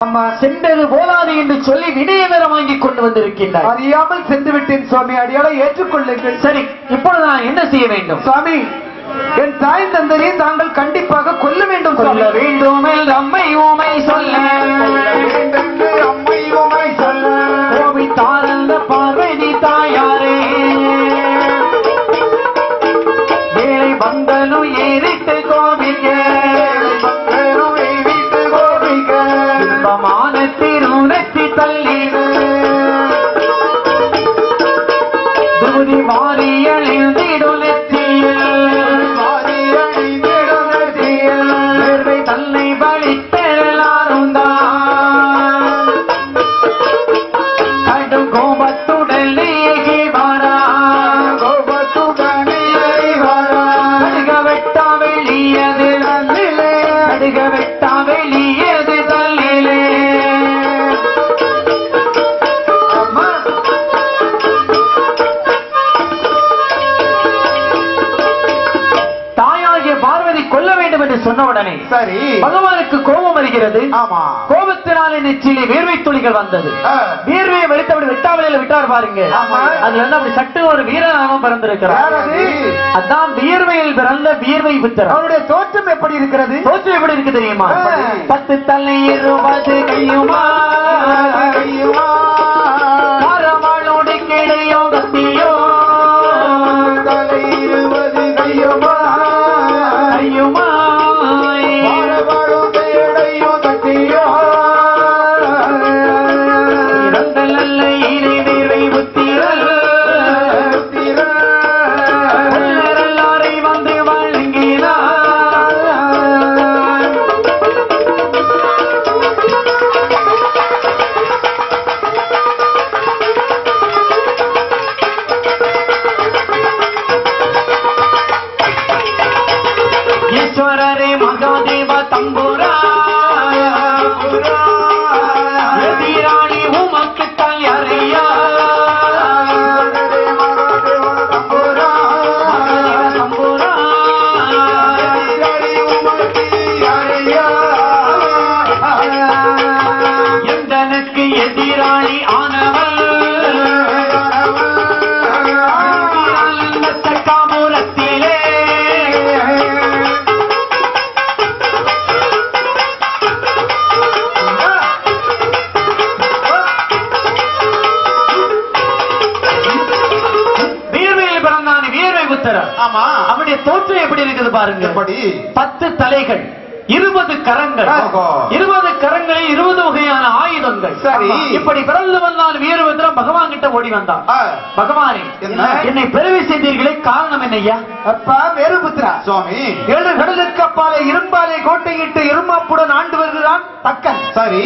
அம்மா சென்றது போதாது என்று சொல்லி விடயவரம் வாங்கி கொண்டு வந்திருக்கின்றார். அறியாமல் சென்று விட்டேன் சுவாமி, அடியாளை ஏற்றுக்கொள்ளுங்கள். சரி, இப்பொழுது நான் என்ன செய்ய வேண்டும்? சுவாமி, என் தாய் தந்தரை தாங்கள் கண்டிப்பாக கொல்ல வேண்டும். சொல்ல வேண்டும் அம்மை ஊமை சொல்ல அம்மை உமை சொல்ல கோவி தாரந்த பார்வதி தாயாரே வேலை வந்தனும் ஏறிட்டு கோவிக்க திருநெத்தி தள்ளிட துதி வாரியலில் வேர்வை தன்னை பலித்தெல்லாருந்தான் கடும் கோபத்துடன் கடுக வெட்டா வெளியது கடுக வெட்டா வெளியது தள்ளிலே சொன்னவுடனே சரி பகவானுக்கு கோபம் வருகிறது. ஆமா, கோபத்தினாலே நெற்றியிலே வேர்வை துளிகள் வந்தது. வேர்வையை வெளுத்தபடி வெட்டாவலையில விட்டார் பாருங்க. அது வந்து அப்படி சட்டு ஒரு வீரநாமம் பிறந்திருக்கிறார். அதான் வியர்வையில் பிறந்த வியர்வை புத்தர். அவருடைய தோற்றம் எப்படி இருக்கிறது? தோற்றம் எப்படி இருக்கு தெரியுமா? 10 தலை 20 கையுமா காரவாளோடு கிடையோ கத்தியோ தலை 20 கையுமா கையுமா அவருடைய தோற்றம் எப்படி இருக்குது பாருங்க. 10 தலைகள் 20 கரங்கள் 20 கரங்களில் 20 வகையான ஆயுதங்கள். சரி, இப்படி பிறந்து வந்தான் வீரபத்ரன் பகவான் கிட்ட ஓடி வந்தான். பகவானே, என்னை பிறவி செய்தீர்களே, காரணம் என்னையா? அப்பா வீரபத்ரா சுவாமி, 7 கடலுக்கு அப்பாலே இரும்பாலே கோட்டையிட்டு இருமாப்புடன் ஆண்டு வருகிறான் தக்கன். சரி,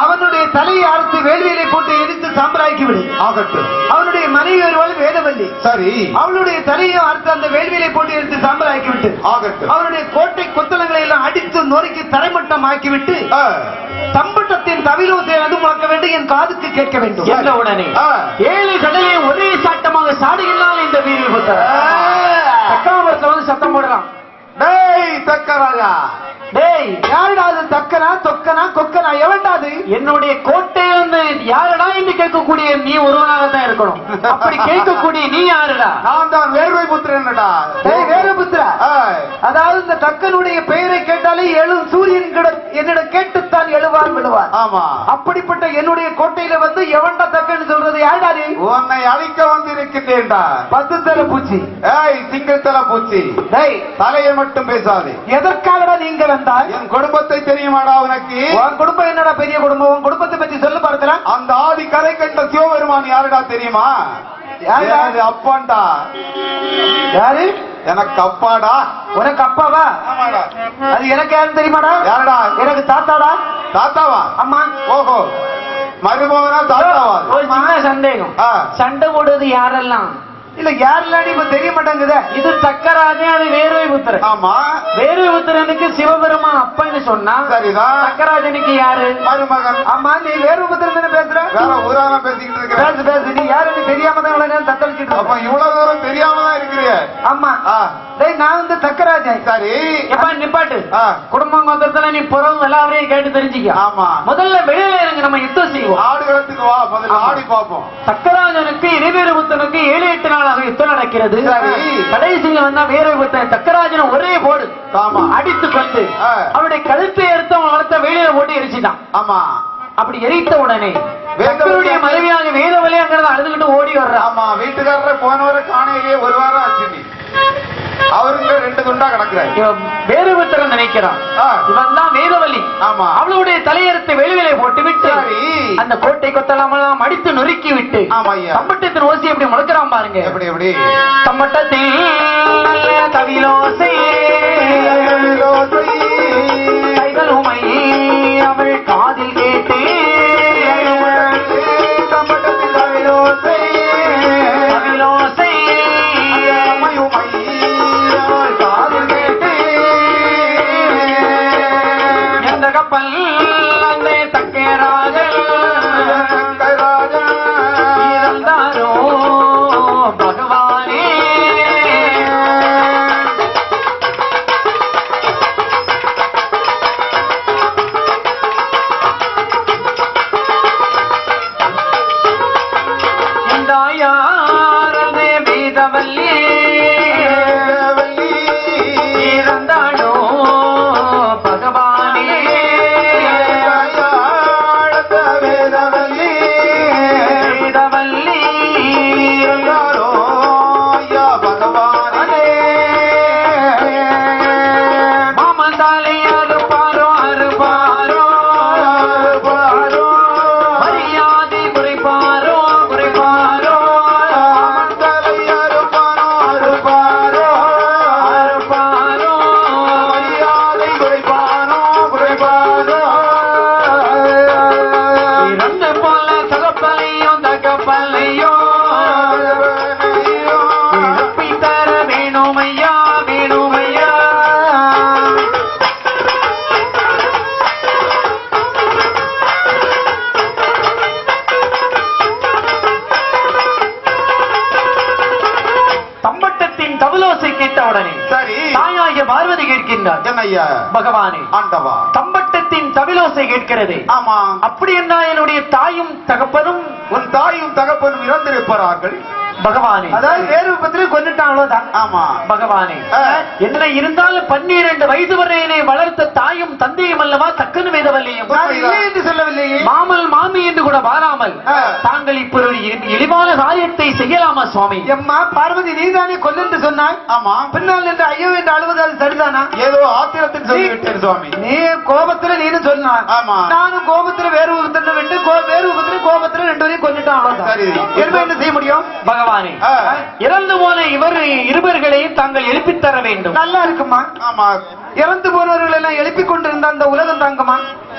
அவனுடைய தலையை அறுத்து வேள்வியிலே போட்டு எரித்து சாம்பராக்கி விடு. ஆகட்டும். அவனுடைய மனைவி வருவாள் வேதவல்லி. சரி, அவளுடைய தலையை அறுத்து அந்த வேள்வியிலே போட்டு எரித்து சாம்பராக்கி விட்டு. ஆகட்டும். அவனுடைய கோட்டை கொத்தளங்களை எல்லாம் அடித்து நொறுக்கி தரைமட்டம் ஆக்கிவிட்டு தம்பட்டத்தின் தவிலோசை அது முழக்க வேண்டும், என் காதுக்கு கேட்க வேண்டும் என்ற உடனே 7 கடலை ஒரே சாட்டமாக சாடுகிறான் இந்த வீரபத்ரன். தக்காமரத்துல வந்து சத்தம் போடலாம். டேய் தக்கராஜா, டேய் யாருடா அது? தக்கனா தொக்கனா கொக்கனா எவன்டாது? என்னுடைய கோட்டை வந்து யாருடா என்று கேட்கக்கூடிய நீ ஒருவனாகத்தான் இருக்கணும். அப்படி கேட்கக்கூடிய நீ யாருடா? நான் தான் வேர்வை புத்திரன்டா. டேய் வேர்வைபுத்திரா, அதாவது இந்த தக்கனுடைய பெயரை கேட்டாலே எழும் சூரியன் என்னிடம் கேட்டுத்தான் எழுவார் விடுவார். ஆமா, அப்படிப்பட்ட என்னுடைய கோட்டையில வந்து எவன்டா தக்கன்னு சொல்றது யாருடா? நீ உன்னை அழிக்க வந்து இருக்கின்றேன்டா. 10 தலை பூச்சி. ஏய் சிங்கிள் தலை பூச்சி. டேய் தலையை மட்டும் பேசாதே. எதற்காகடா நீங்க வந்தாய்? என் குடும்பத்தை தெரியுமாடா உனக்கு? உன் குடும்பம் என்னடா பெரிய குடும்பம்? உன் குடும்பத்தை பத்தி சொல்லு பார்க்கலாம். அந்த ஆதி கரை கண்ட சிவபெருமான் யாருடா தெரியுமா? யாரு? அப்பாண்டா. யாரு? எனக்கு அப்பாடா. உனக்கு அப்பாவா? ஆமாடா. அது எனக்கு யாரு தெரியுமாடா? யாருடா? எனக்கு தாத்தாடா. தாத்தாவா? அம்மா. ஓஹோ, மருமகனா தாத்தாவா? ஒரு சின்ன சந்தேகம். சண்டை போடுறது யாரெல்லாம்? இல்ல யாருலாம் இப்ப தெரிய மாட்டாங்குதே. இது தக்கராஜன், அது வேர்வை புத்திரன். ஆமா, வேர்வை புத்திரனுக்கு சிவபெருமான் அப்பன்னு சொன்னா, சரிதான். தக்கராஜனுக்கு யாரு? மருமகன். ஆமா, நீ வேறு புத்திரம் தானே பேசுற? வேற ஊராக பேசிக்கிட்டு இருக்கிற. பேசு பேசு, நீ யாருன்னு தெரியாம தான் இவ்வளவு நேரம் தத்தளிச்சுட்டு அப்ப இருக்க. இவ்வளவு தூரம் தெரியாம தான் இருக்கிறிய. ஆமா, டேய் நான் வந்து தக்கராஜன். சரி, எப்ப நிப்பாட்டு. ஆ. குடும்பம் மொத்தத்துல நீ புறம் எல்லாரையும் கேட்டு தெரிஞ்சுக்க. ஆமா, முதல்ல வெளியில இறங்க, நம்ம யுத்தம் செய்வோம். ஆடு களத்துக்கு வா, முதல்ல ஆடி பார்ப்போம். தக்கராஜனுக்கு இருவேறு புத்தனுக்கு 7-8 நாளாக யுத்தம் நடக்கிறது. சரி. கடைசியில வந்தா வேறு புத்தன் தக்கராஜனை ஒரே போடு ஆமா, அடித்து கொண்டு அவருடைய கழுத்தை எடுத்து அவன் வளர்த்த வெளியில போட்டு எரிச்சிட்டான். ஆமா, அப்படி எரித்த உடனே தக்கருடைய மனைவியாக வேதவழி அங்கிறத அழுதுகிட்டு ஓடி வர்றான். ஆமா, வீட்டுக்காரரை போனவரை காணையிலேயே ஒரு வாரம் ஆச்சு. நீ அவருக்கு 2 துண்டா கிடக்குறாரு. இவன் வேறுபுத்திரன் நினைக்கிறான். இவன் தான் வேதவழி. ஆமா, அவளுடைய தலையெடுத்து வெளிவிலை போட்டு விட்டு அந்த கோட்டை கொத்தலாமெல்லாம் அடித்து நொறுக்கி விட்டு தம்பட்டத்தின் ஓசி எப்படி முழக்கிறான் பாருங்க. எப்படி எப்படி தம்பட்டத்தில் நல்ல தவிலோசை கைகள் உமை அவள் காதில் கேட்டு தம்பட்டத்தில் தவிலோசை தவிலோசை எந்த கப்பல் அந்த தக்கராஜ இருந்தாரோ பகவானே. எந்தாயாரதே வேதவல்லி இருந்தாடோ பகவானே. வேதவல்லி இருந்தாரோ ஐயா பகவானே. மாமந்தாலை அறுப்பாரோ அறுப்பாரோ பாரோ மரியாதை குறைப்பாரோ குறைப்பாரோ மந்தலையாரு பாரோ பாரோ அறுப்பாரோ மரியாதை குறைப்பானோ குறைப்பானோ. இறந்து போல தகப்பலையும் தகப்பலையும் இழப்பி தர வேணுமையா வேணுமையா. தம்பட்டத்தின் தவலோசை கேட்ட உடனே சரி, தாயாகிய பார்வதி கேட்கின்றார், என்ன ஐயா பகவானே ஆண்டவா. தம்பட்டத்தின் தவிலோசை கேட்கிறது. ஆமா, அப்படி என்ன என்னுடைய தாயும் தகப்பனும் உன் தாயும் தகப்பனும் இறந்திருப்பார்கள். பகவானே. அதாவது வேறு பத்திரி கொண்டுட்டான் அவ்வளவுதான். ஆமா, பகவானே, என்ன இருந்தாலும் 12 வயது வரை என்னை வளர்த்த தாயும் தந்தையும் அல்லவா தக்கனு வேதவல்லியும். நான் இல்லை என்று சொல்லவில்லையே. மாமல் மாமி என்று கூட வாராமல் தாங்கள் இப்ப ஒரு இழிவான காரியத்தை செய்யலாமா சுவாமி? எம்மா பார்வதி நீதானே கொல்லென்று சொன்னாய். ஆமா, பின்னால் என்று ஐயோ என்று அழுவதால் சரிதானா? ஏதோ ஆத்திரத்தில் சொல்லிவிட்டேன் சுவாமி. நீ கோபத்துல நீனும் சொன்னான். ஆமா, நானும் கோபத்துல வேறு உபத்திரம் விட்டு வேறு உபத்திரம் கோபத்துல 2 பேரையும் கொண்டுட்டான் அவ்வளவுதான். சரி, என்ன செய்ய முடியும்? பகவானே, இறந்து போன இவர் இருவர்களையும் தாங்கள் எழுப்பித் தர வேண்டும். நல்லா இருக்குமா? ஆமா, இறந்து போனவர்கள் எல்லாம் எழுப்பிக் கொண்டிருந்த அந்த உலகம் தாங்கம்மா?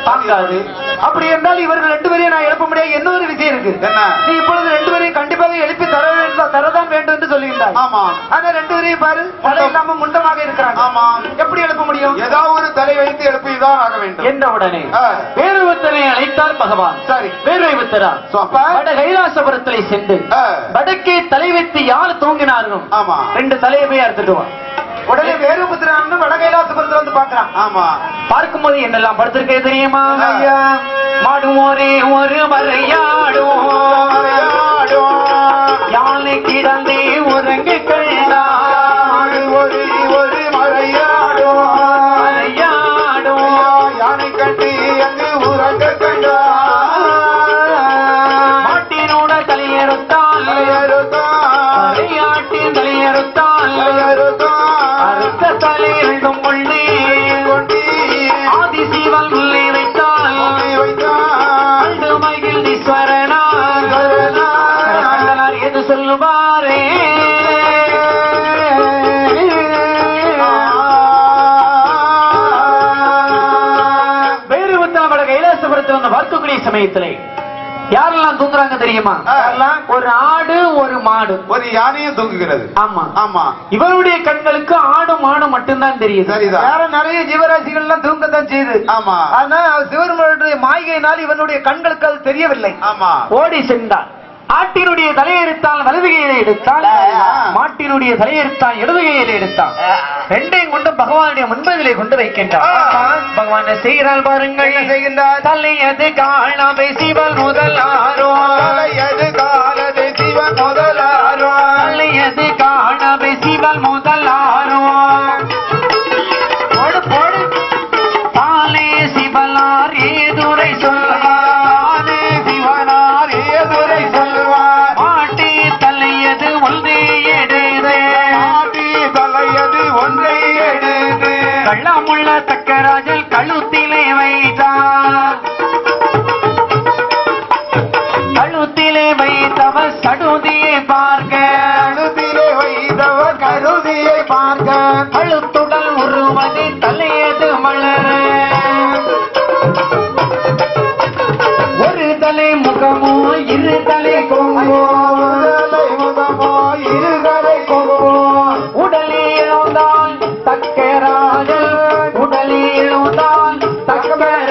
தாங்காது. அப்படி என்றால் இவர்கள் 2 பேரையும் நான் எழுப்ப முடியாது. என்ன ஒரு விஷயம் இருக்கு? என்ன? நீ இப்பொழுது 2 பேரையும் கண்டிப்பாக எழுப்பி தரதான் வேண்டும் என்று சொல்லுகின்றார். ஆமா, ஆனா 2 பேரையும் பாரு, தலை இல்லாம முண்டமாக இருக்கிறாங்க. ஆமா, எப்படி எழுப்ப முடியும்? ஏதாவது ஒரு தலை வைத்து எழுப்பிதான் ஆக வேண்டும் என்ற உடனே வேறுவத்தனை அழைத்தார் பகவான். சரி, வேறுவத்தரா வட கைலாசபுரத்திலே சென்று வடக்கே தலை வைத்து யார் தூங்கினார்கள்? ஆமா, 2 தலையை போய் அறுத்துட்டு வா. உடனே வேறு புத்திரான்னு வடகைலாசபுரத்துல வந்து பாக்குறான். ஆமா, பார்க்கும்போது என்னெல்லாம் படுத்திருக்கே தெரியுமா? மாடும் ஒரே ஒரு மறையாடும் யானை கிடந்தே உறங்கு கண்டா ஒரு மழையாடும் மறையாடும் யானை கட்டி அங்கு உறங்க கண்டா மாட்டினோட தலையறுத்தால் மறையாட்டின் தலையறுத்தால் அறுத்த தலை 2 கொண்டு ஆதிசிவன் முல்லை வைத்தால் கண்டு மகிழ்ந்தீஸ்வரனார் கண்டனார் எது சொல்லுவாரே. வேறு வந்த கைலாசபுரத்தில் வந்து பார்க்கக்கூடிய சமயத்திலே யாரெல்லாம் தூங்குறாங்க தெரியுமா? ஒரு ஆடு, ஒரு மாடு, ஒரு யானையும் தூங்குகிறது. ஆமா ஆமா. இவருடைய கண்களுக்கு ஆடு மாடு மட்டும்தான் தெரியுது. சரிதான். வேற நிறைய ஜீவராசிகள் எல்லாம் தூங்கத்தான் செய்யுது. ஆமா. ஆனா சிவருமனுடைய மாய்கையினால் இவனுடைய கண்களுக்கு அது தெரியவில்லை. ஆமா. ஓடி சென்றான். ஆட்டினுடைய தலையெடுத்தால் வலது கையில எடுத்தால், மாட்டினுடைய தலையெடுத்தால் இடது கையில எடுத்தான். ரெண்டையும் கொண்டு பகவானுடைய முன்பதிலே கொண்டு வைக்கின்றார். பகவான் செய்கிறாள் பாருங்கள். செய்கின்றார். தலையது காணாமை சிவன் முதலாரோ, தலையது காலது சிவன் முதலாரோ, தலையது காணாமை சிவன் முதலாரோ, போடு போடு. தாலே சிவனார் ஏதுரை சொல்வார், சிவனார் ஏதுரை சொல்வார். மாட்டி தலையது ஒன்றே எடுது, ஆதி தலையது ஒன்றை எடுத்து கள்ளமுள்ள தக்கராஜல் கழுத்திலே வைத்தார். கழுத்திலே வைத்தவர் சடுதியை பார்க்க, கழுத்திலே வைத்தவர் கருதியை பார்க்க, கழுத்துடல் உருவது தலையது மலர, ஒரு தலை முகமோ இரு தலை கொம்போ, முதலை முகமோ இருகரை கொம்போ, உடலே எழுந்தால் தக்கராஜல், உடலே எழுந்தால் தக்கராஜல்.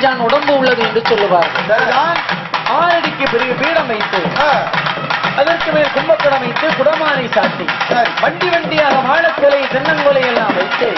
அடிச்சான் உடம்பு உள்ளது என்று சொல்லுவார். 6 அடிக்கு பெரிய பீடம் வைத்து அதற்கு மேல் கும்பக்குடம் வைத்து குடமானை சாட்டி வண்டி வண்டியாக வாழக்கலை தென்னங்கொலை எல்லாம் வைத்து